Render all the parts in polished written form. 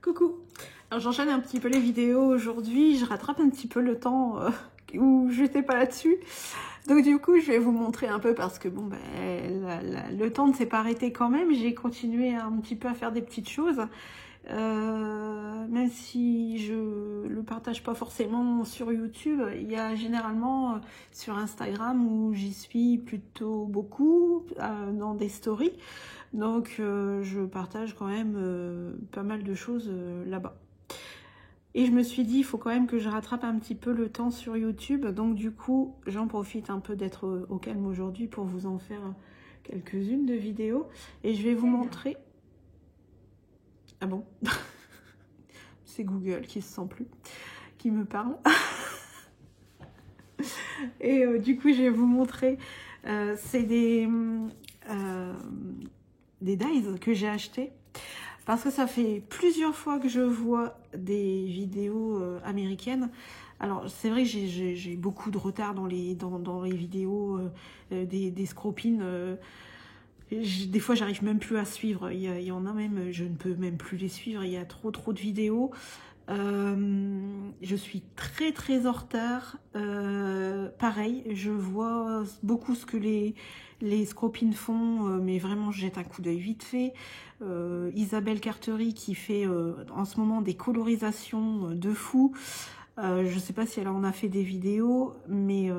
Coucou. Alors j'enchaîne un petit peu les vidéos aujourd'hui, je rattrape un petit peu le temps où j'étais pas là-dessus. Donc du coup je vais vous montrer un peu parce que bon ben le temps ne s'est pas arrêté quand même, j'ai continué un petit peu à faire des petites choses. Même si je le partage pas forcément sur YouTube, il y a généralement sur Instagram où j'y suis plutôt beaucoup dans des stories. Donc je partage quand même pas mal de choses là-bas. Et je me suis dit, il faut quand même que je rattrape un petit peu le temps sur YouTube. Donc du coup, j'en profite un peu d'être au calme aujourd'hui pour vous en faire quelques-unes de vidéos. Et je vais vous montrer... Ah bon? C'est Google qui se sent plus, qui me parle. Et du coup, je vais vous montrer, c'est des dies que j'ai acheté. Parce que ça fait plusieurs fois que je vois des vidéos américaines. Alors, c'est vrai que j'ai beaucoup de retard dans les vidéos des scropines. Des fois, j'arrive même plus à suivre. Il y en a même, je ne peux même plus les suivre. Il y a trop de vidéos. Je suis très en retard. Pareil, je vois beaucoup ce que les scropines font, mais vraiment je jette un coup d'œil vite fait. Isabelle Cartery qui fait en ce moment des colorisations de fou. Je sais pas si elle en a fait des vidéos, mais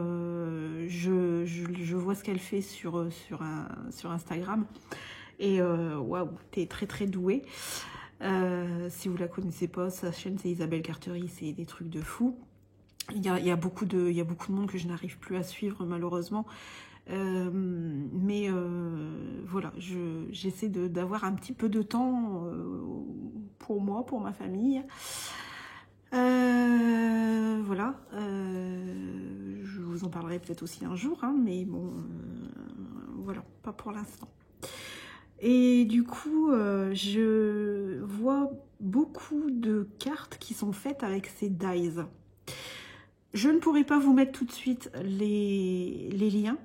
je vois ce qu'elle fait sur Instagram. Et waouh, t'es très douée. Si vous la connaissez pas, sa chaîne c'est Isabelle Cartery, c'est des trucs de fou. Il y a beaucoup de monde que je n'arrive plus à suivre malheureusement. Mais voilà, j'essaie d'avoir un petit peu de temps pour moi, pour ma famille. Voilà, je vous en parlerai peut-être aussi un jour, hein, mais bon, voilà, pas pour l'instant. Et du coup, je vois beaucoup de cartes qui sont faites avec ces dies. Je ne pourrai pas vous mettre tout de suite les liens.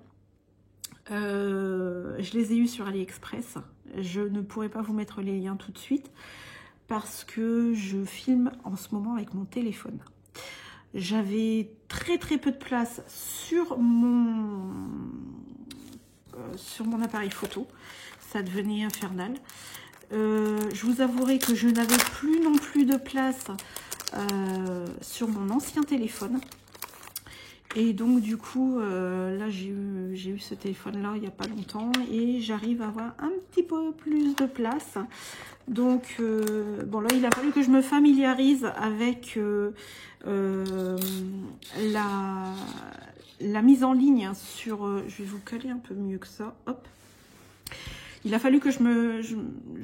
Je les ai eus sur AliExpress. Je ne pourrai pas vous mettre les liens tout de suite parce que je filme en ce moment avec mon téléphone. J'avais très peu de place sur mon appareil photo. Ça devenait infernal. Je vous avouerai que je n'avais plus non plus de place sur mon ancien téléphone. Et donc du coup, là j'ai eu ce téléphone-là il n'y a pas longtemps et j'arrive à avoir un petit peu plus de place. Donc bon là il a fallu que je me familiarise avec la mise en ligne sur... je vais vous caler un peu mieux que ça, hop. Il a fallu que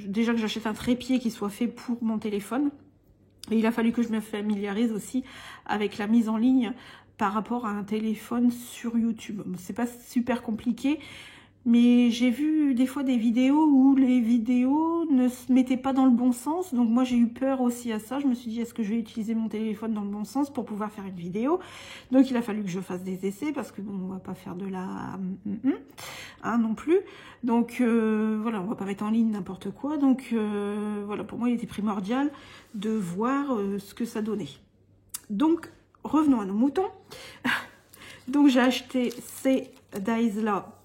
déjà que j'achète un trépied qui soit fait pour mon téléphone. Et il a fallu que je me familiarise aussi avec la mise en ligne par rapport à un téléphone sur YouTube. C'est pas super compliqué, mais j'ai vu des fois des vidéos où les vidéos ne se mettaient pas dans le bon sens. Donc moi j'ai eu peur aussi à ça. Je me suis dit, est-ce que je vais utiliser mon téléphone dans le bon sens pour pouvoir faire une vidéo? Donc il a fallu que je fasse des essais parce que bon, on va pas faire de la hein, non plus. Donc voilà, on va pas mettre en ligne n'importe quoi. Donc voilà, pour moi il était primordial de voir ce que ça donnait. Donc revenons à nos moutons. Donc j'ai acheté ces dies là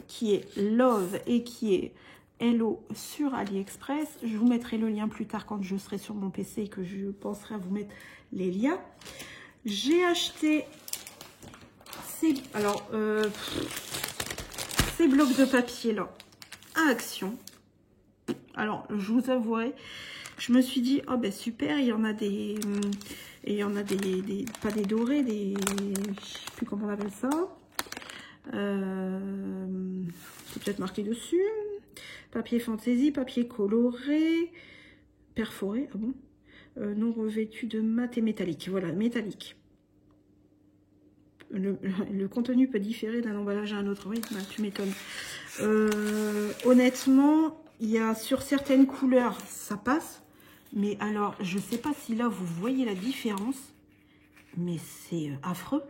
qui est Love et qui est Hello sur AliExpress. Je vous mettrai le lien plus tard quand je serai sur mon PC et que je penserai à vous mettre les liens. J'ai acheté ces blocs de papier là à Action. Alors je vous avouerai, je me suis dit, oh ben super, il y en a des... Et il y en a pas des dorés, je sais plus comment on appelle ça. C'est peut-être marqué dessus. Papier fantaisie, papier coloré, perforé, ah bon, non revêtu de mat et métallique. Voilà, métallique. Le contenu peut différer d'un emballage à un autre. Oui, bah, tu m'étonnes. Honnêtement, il y a sur certaines couleurs, ça passe. Mais alors, je sais pas si là, vous voyez la différence. Mais c'est affreux.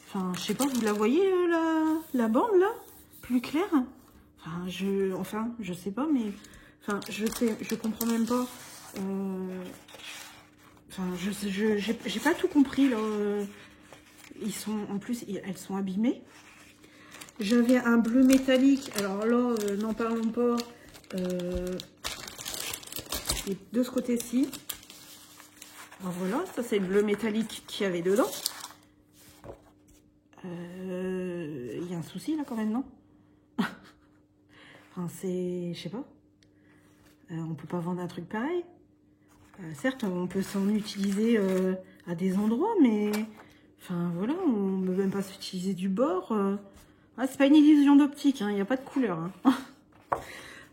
Enfin, je sais pas, vous la voyez, la bande, là? Plus claire? Enfin, je sais pas, mais... Enfin, je comprends même pas. Enfin, j'ai pas tout compris là. Ils sont, en plus, elles sont abîmées. J'avais un bleu métallique. Alors là, n'en parlons pas. Et de ce côté-ci. Alors voilà, ça c'est le bleu métallique qu'il y avait dedans. Il y a un souci là quand même, non? Enfin, c'est... Je sais pas. On peut pas vendre un truc pareil. Certes, on peut s'en utiliser à des endroits, mais... Enfin, voilà, on ne peut même pas s'utiliser du bord. Ah, c'est pas une illusion d'optique, hein, il n'y a pas de couleur.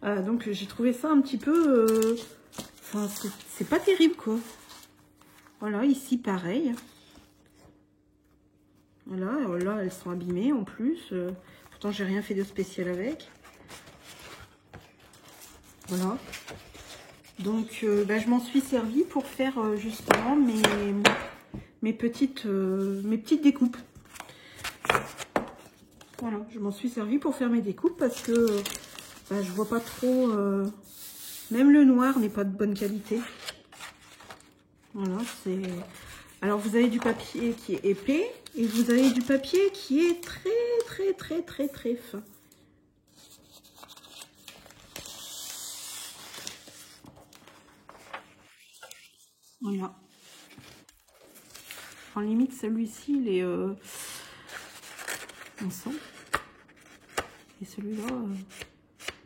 Hein. Donc, j'ai trouvé ça un petit peu... Enfin, c'est pas terrible, quoi. Voilà, ici, pareil. Voilà, alors là, elles sont abîmées, en plus. Pourtant, j'ai rien fait de spécial avec. Voilà. Donc, je m'en suis servi pour faire, justement, mes petites découpes. Voilà, je m'en suis servi pour faire mes découpes parce que je vois pas trop... même le noir n'est pas de bonne qualité. Voilà, c'est... Alors, vous avez du papier qui est épais et vous avez du papier qui est très fin. Voilà. En limite, celui-ci, il est ensemble. Et celui-là...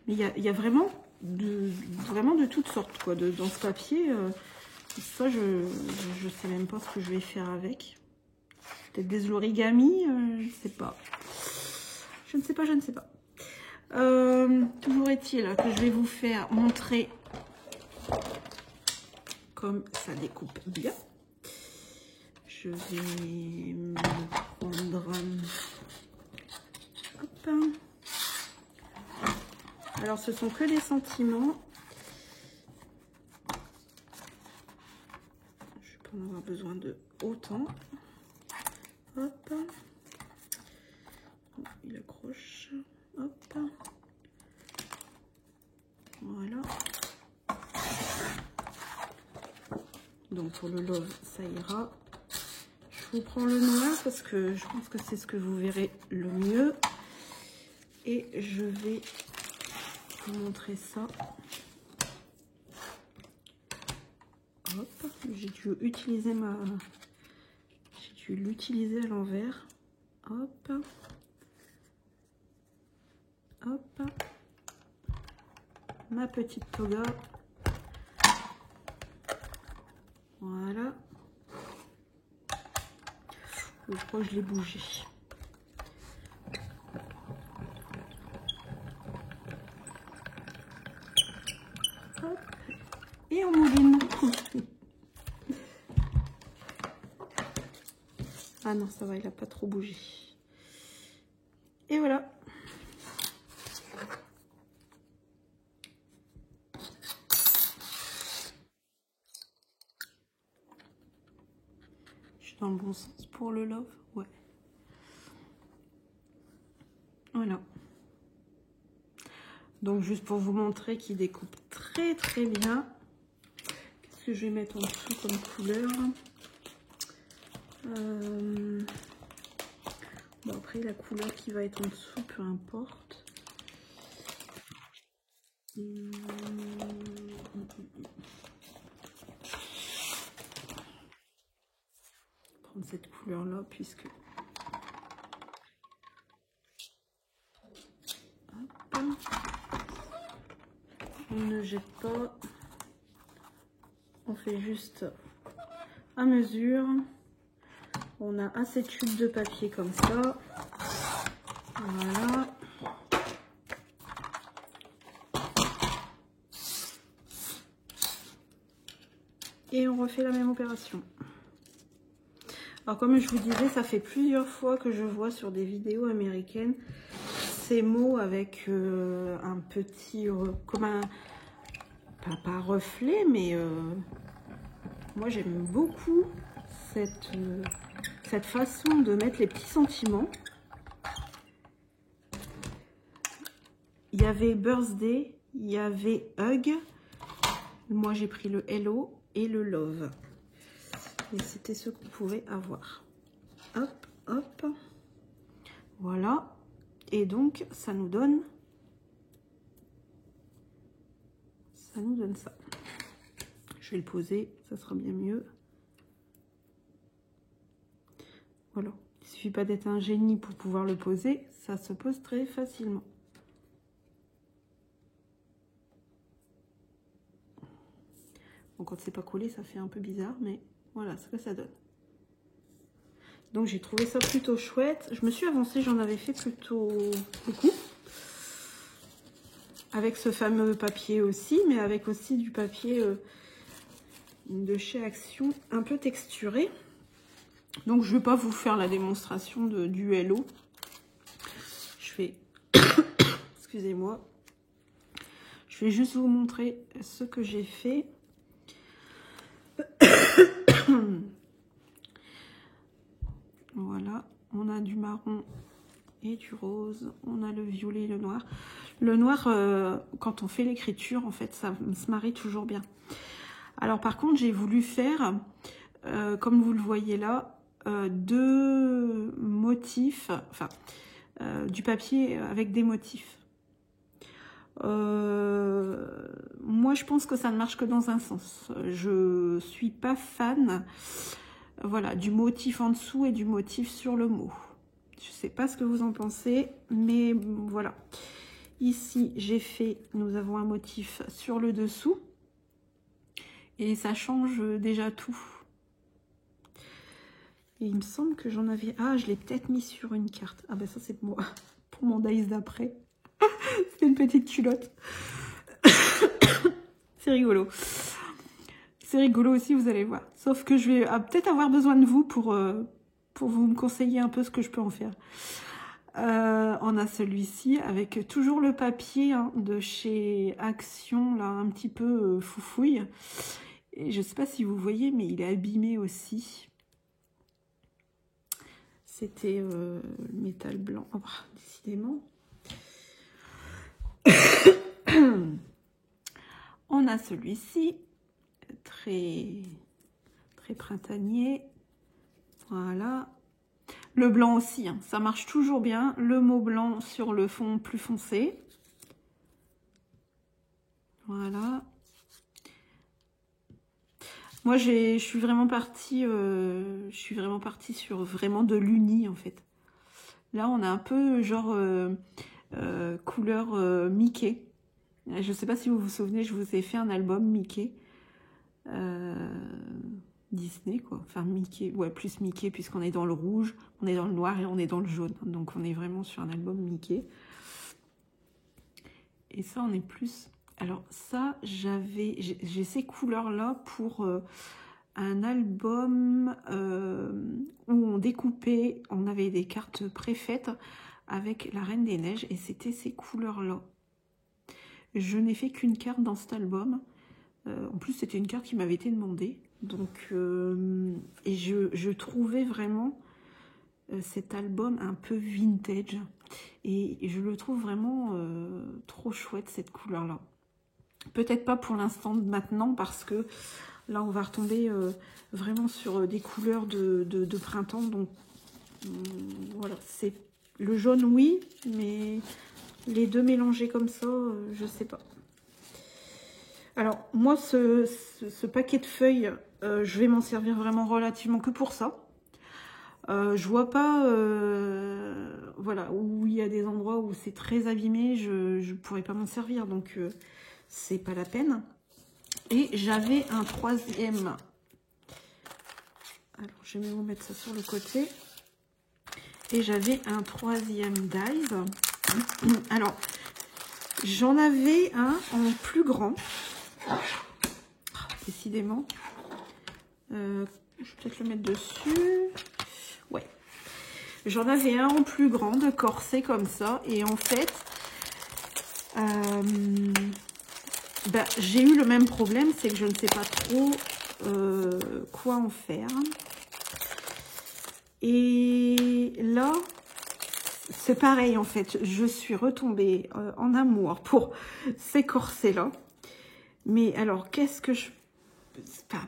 Mais il y a vraiment de toutes sortes, quoi, dans ce papier. Ça, je sais même pas ce que je vais faire avec. Peut-être des origamis, je sais pas. Je ne sais pas. Toujours est-il que je vais vous faire montrer comme ça découpe bien. Je vais me prendre... Hop. Alors, ce sont que des sentiments. Je vais pas en avoir besoin de autant. Hop. Il accroche. Hop. Voilà. Donc, pour le love, ça ira. Je vous prends le noir parce que je pense que c'est ce que vous verrez le mieux. Et je vais vous montrer ça. Hop, j'ai dû utiliser l'utiliser à l'envers. Hop. Hop. Ma petite toga. Voilà. Je crois que je l'ai bougé. Hop. Et on mouline. Ah non, ça va, il n'a pas trop bougé. Et voilà. Je suis dans le bon sens pour le love, ouais. Voilà. Donc juste pour vous montrer qu'il découpe très bien. Qu'est-ce que je vais mettre en dessous comme couleur? Bon, après la couleur qui va être en dessous, peu importe. Prendre cette couleur là puisque hop. On ne jette pas, on fait juste à mesure. On a assez de tubes de papier comme ça. Voilà. Et on refait la même opération. Alors comme je vous disais, ça fait plusieurs fois que je vois sur des vidéos américaines ces mots avec un petit... comme un... pas reflet, mais moi j'aime beaucoup cette façon de mettre les petits sentiments. Il y avait Birthday, il y avait Hug, Moi, j'ai pris le Hello et le Love. Et c'était ce qu'on pouvait avoir. Hop, hop. Voilà. Et donc, ça nous donne... Ça nous donne ça. Je vais le poser, ça sera bien mieux. Voilà. Il suffit pas d'être un génie pour pouvoir le poser. Ça se pose très facilement. Bon, quand c'est pas collé, ça fait un peu bizarre, mais voilà ce que ça donne. Donc j'ai trouvé ça plutôt chouette. Je me suis avancée, j'en avais fait plutôt beaucoup. Avec ce fameux papier aussi, mais avec aussi du papier de chez Action, un peu texturé. Donc je ne vais pas vous faire la démonstration du Hello. Je vais... Excusez-moi. Je vais juste vous montrer ce que j'ai fait. Voilà, on a du marron et du rose, on a le violet et le noir. Le noir, quand on fait l'écriture, en fait, ça se marie toujours bien. Alors par contre, j'ai voulu faire, comme vous le voyez là, deux motifs, enfin, du papier avec des motifs. Moi, je pense que ça ne marche que dans un sens. Je suis pas fan, voilà, du motif en dessous et du motif sur le mot. Je sais pas ce que vous en pensez, mais voilà. Ici, j'ai fait, nous avons un motif sur le dessous. Et ça change déjà tout. Et il me semble que j'en avais... Ah, je l'ai peut-être mis sur une carte. Ah ben ça, c'est pour moi, pour mon dice d'après. C'est une petite culotte. C'est rigolo. C'est rigolo aussi, vous allez voir. Sauf que je vais peut-être avoir besoin de vous pour vous me conseiller un peu ce que je peux en faire. On a celui-ci avec toujours le papier de chez Action, là, un petit peu foufouille. Et je ne sais pas si vous voyez, mais il est abîmé aussi. C'était le métal blanc. Oh, décidément. On a celui-ci, très printanier. Voilà. Le blanc aussi, hein, ça marche toujours bien. Le mot blanc sur le fond plus foncé. Voilà. Moi, je suis vraiment partie sur vraiment de l'uni en fait. Là, on a un peu genre couleur Mickey. Je sais pas si vous vous souvenez, je vous ai fait un album Mickey. Disney quoi, enfin Mickey, ouais, plus Mickey puisqu'on est dans le rouge, on est dans le noir et on est dans le jaune. Donc on est vraiment sur un album Mickey. Et ça, on est plus... Alors ça, j'ai ces couleurs-là pour un album où on découpait, on avait des cartes préfaites avec la Reine des Neiges et c'était ces couleurs-là. Je n'ai fait qu'une carte dans cet album. En plus, c'était une carte qui m'avait été demandée. Donc, et je trouvais vraiment cet album un peu vintage. Et je le trouve vraiment trop chouette, cette couleur-là. Peut-être pas pour l'instant maintenant, parce que là, on va retomber vraiment sur des couleurs de printemps. Donc, voilà, c'est le jaune, oui, mais les deux mélangés comme ça, je sais pas. Alors, moi, ce paquet de feuilles, je vais m'en servir vraiment relativement que pour ça. Je vois pas, voilà, où il y a des endroits où c'est très abîmé, je pourrais pas m'en servir, donc c'est pas la peine. Et j'avais un troisième. Alors, je vais vous mettre ça sur le côté. Et j'avais un troisième dies. Alors, j'en avais un en plus grand. Décidément. Je vais peut-être le mettre dessus. Ouais. J'en avais un en plus grand, de corset comme ça. Et en fait, j'ai eu le même problème. C'est que je ne sais pas trop quoi en faire. Et là, c'est pareil en fait. Je suis retombée en amour pour ces corsets-là. Mais alors, qu'est-ce que je...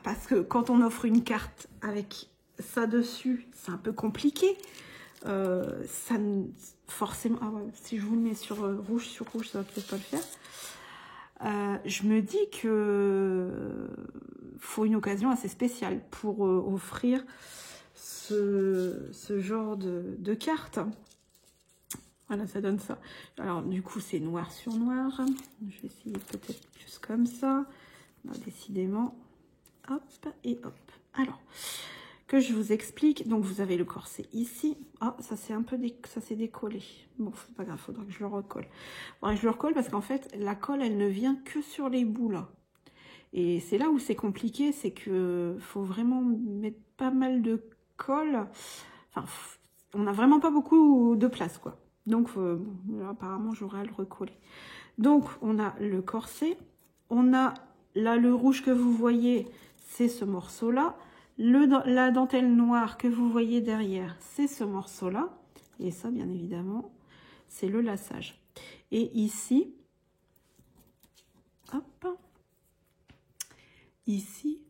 Parce que quand on offre une carte avec ça dessus, c'est un peu compliqué. Ça forcément... Ah ouais, si je vous le mets sur rouge, ça va peut-être pas le faire. Je me dis que faut une occasion assez spéciale pour offrir ce genre de carte. Voilà, ça donne ça. Alors, du coup, c'est noir sur noir. Je vais essayer peut-être plus comme ça. Non, décidément. Hop et hop. Alors, que je vous explique. Donc, vous avez le corset ici. Ah, ça s'est un peu ça s'est décollé. Bon, c'est pas grave, il faudra que je le recolle. Faudra que je le recolle parce qu'en fait, la colle, elle ne vient que sur les bouts, là. Et c'est là où c'est compliqué, c'est que faut vraiment mettre pas mal de colle. Enfin, on n'a vraiment pas beaucoup de place, quoi. Donc, apparemment, j'aurai à le recoller. Donc, on a le corset. On a, là, le rouge que vous voyez, c'est ce morceau-là. La dentelle noire que vous voyez derrière, c'est ce morceau-là. Et ça, bien évidemment, c'est le laçage. Et ici, hop, ici,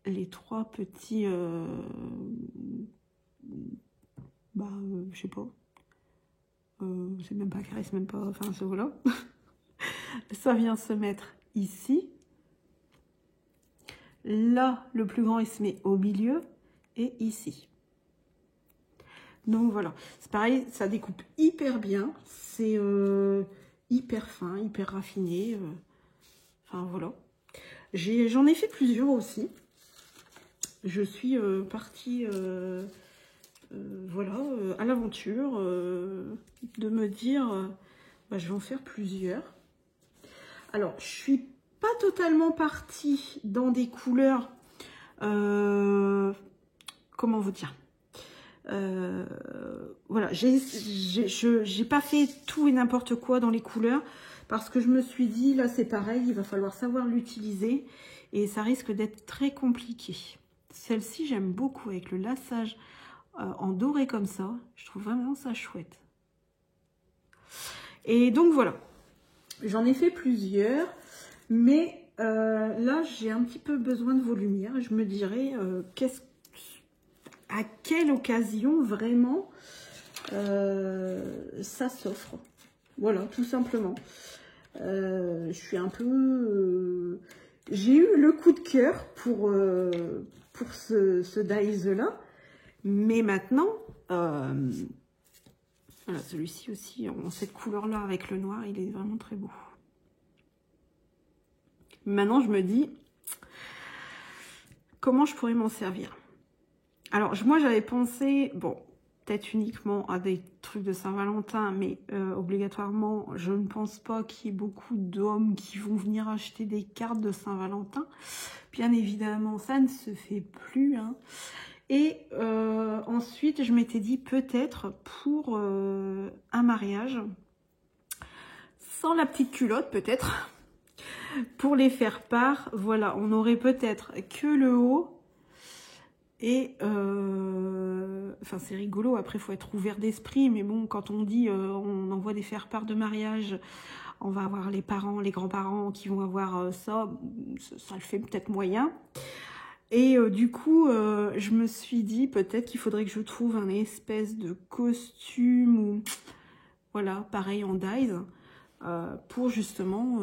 les trois petits, je sais pas. C'est même pas carré, c'est même pas... Enfin, ce voilà. Ça vient se mettre ici. Là, le plus grand, il se met au milieu. Et ici. Donc, voilà. C'est pareil, ça découpe hyper bien. C'est hyper fin, hyper raffiné. Enfin, voilà. J'en ai fait plusieurs aussi. Je suis partie... voilà, à l'aventure de me dire, je vais en faire plusieurs. Alors, je suis pas totalement partie dans des couleurs, comment vous dire, voilà, j'ai pas fait tout et n'importe quoi dans les couleurs, parce que je me suis dit, là c'est pareil, il va falloir savoir l'utiliser, et ça risque d'être très compliqué. Celle-ci, j'aime beaucoup, avec le laçage en doré comme ça, je trouve vraiment ça chouette. Et donc voilà, j'en ai fait plusieurs, mais là j'ai un petit peu besoin de vos lumières. Je me dirais à quelle occasion vraiment ça s'offre. Voilà, tout simplement. Je suis un peu... j'ai eu le coup de cœur pour ce dies là. Mais maintenant, voilà, celui-ci aussi, en cette couleur-là avec le noir, il est vraiment très beau. Maintenant, je me dis, comment je pourrais m'en servir? Alors, moi, j'avais pensé, bon, peut-être uniquement à des trucs de Saint-Valentin, mais obligatoirement, je ne pense pas qu'il y ait beaucoup d'hommes qui vont venir acheter des cartes de Saint-Valentin. Bien évidemment, ça ne se fait plus, hein. Et ensuite, je m'étais dit peut-être pour un mariage, sans la petite culotte peut-être, pour les faire part, voilà, on aurait peut-être que le haut. Et, enfin c'est rigolo, après il faut être ouvert d'esprit, mais bon, quand on dit on envoie des faire-part de mariage, on va avoir les parents, les grands-parents qui vont avoir ça le fait peut-être moyen. Et du coup, je me suis dit peut-être qu'il faudrait que je trouve un espèce de costume ou voilà, pareil en dies, pour justement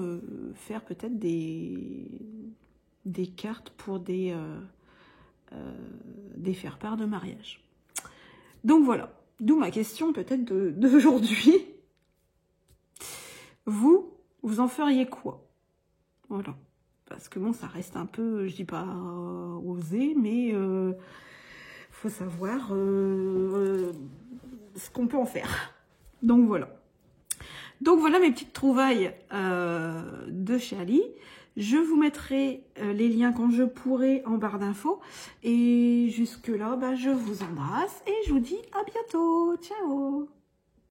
faire peut-être des cartes pour des faire-part de mariage. Donc voilà, d'où ma question peut-être d'aujourd'hui. Vous en feriez quoi? Voilà. Parce que bon, ça reste un peu, je dis pas osé, mais faut savoir ce qu'on peut en faire. Donc voilà. Donc voilà mes petites trouvailles de chez Ali. Je vous mettrai les liens quand je pourrai en barre d'infos. Et jusque là, je vous embrasse et je vous dis à bientôt. Ciao!